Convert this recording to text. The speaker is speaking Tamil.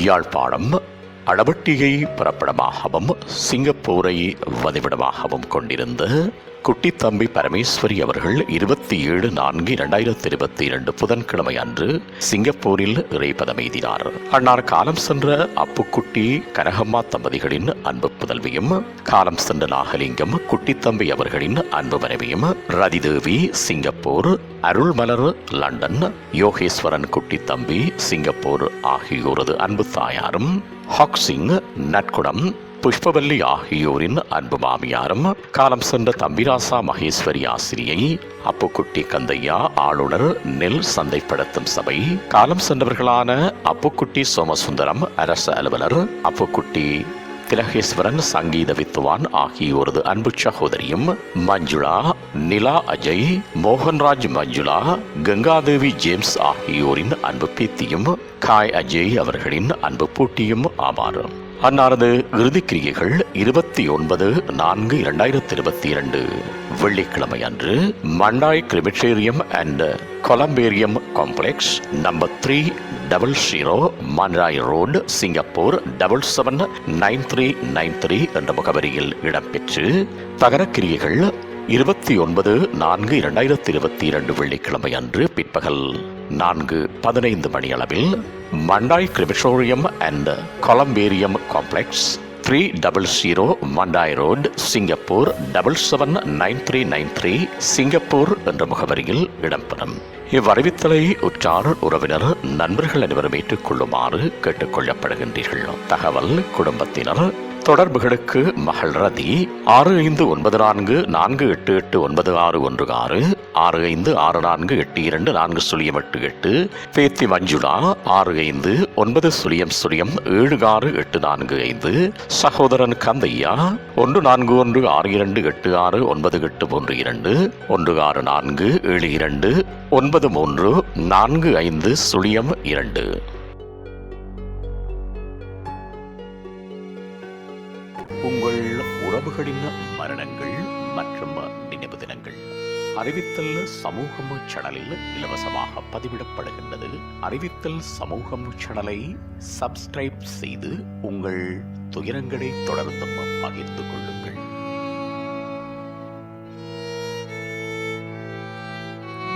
யாழ்ப்பாணம் அளவட்டியை புறப்படமாகவும் சிங்கப்பூரை வதிவிடமாகவும் கொண்டிருந்த குட்டித்தம்பி பரமேஸ்வரி அவர்கள் 27/4/2022 புதன்கிழமை அன்று சிங்கப்பூரில் இறைபதமெய்தினார். அன்னார் காலம் சென்ற அப்புக்குட்டி கனகம்மா தம்பதிகளின் அன்பு புதல்வியும், காலம் சென்ற நாகலிங்கம் குட்டித்தம்பி அவர்களின் அன்பு மனைவியும், Rathidevi Singapore, Arulmalar London, Yogeswaran Kuttithambi Singapore ஆகியோரது அன்பு தாயாரும், ஹாக்சிங் நற்குணம் புஷ்பவல்லி ஆகியோரின் அன்பு மாமியாரும், காலம் சென்ற தம்பிராசா மகேஸ்வரி ஆசிரியை, அப்புக்குட்டி கந்தையா ஆளுநர் நெல் சந்தைப்படுத்தும் சபை, காலம் சென்றவர்களான அப்புக்குட்டி சோமசுந்தரம் அரசு அலுவலர், அப்புக்குட்டி திலகேஸ்வரன் சங்கீத வித்துவான் ஆகியோரது அன்பு சகோதரியும், மஞ்சுளா நிலா அஜய், மோகன்ராஜ் மஞ்சுளா, கங்காதேவி ஜேம்ஸ் ஆகியோரின் அன்பு பேத்தியும், காய் அஜய் அவர்களின் அன்பு பூட்டியும் ஆவார். அன்னாரது இறுதிக்கிரியைகள் 29/4/2022 வெள்ளிக்கிழமை அன்று Mandai crematorium and columbarium complex number 300 Mandai road Singapore 779393 என்ற முகவரியில் இடம்பெற்று தகரக்கிரியைகள் 29/4/2022 வெள்ளிக்கிழமை அன்று பிற்பகல் 4:15 மணியளவில் Mandai crematorium and columbarium complex 300 Mandai road Singapore 779393 Singapore என்ற முகவரியில் இடம்பெறும். இவ்வறிவித்தலை உற்றார் உறவினர் நண்பர்கள் அனைவரும் ஏற்றுக்கொள்ளுமாறு கேட்டுக்கொள்ளப்படுகின்றீர்கள். தகவல் குடும்பத்தினர். தொடர்புகளுக்கு மகள் ரதி 6594488916 6564824088, பேத்தி மஞ்சுளா 6590076845, சகோதரன் கந்தையா 1416286982 16472934502. உங்கள் உறவுகளின் மரணங்கள் மற்றும் நினைவு தினங்கள் அறிவித்தல் சமூகம் சேனலில் இலவசமாக பதிவிடப்படுகின்றது. அறிவித்தல் சமூகம் சேனலை சப்ஸ்கிரைப் செய்து உங்கள் துயரங்களை தொடர்ந்தும் பகிர்ந்து கொள்ளுங்கள்.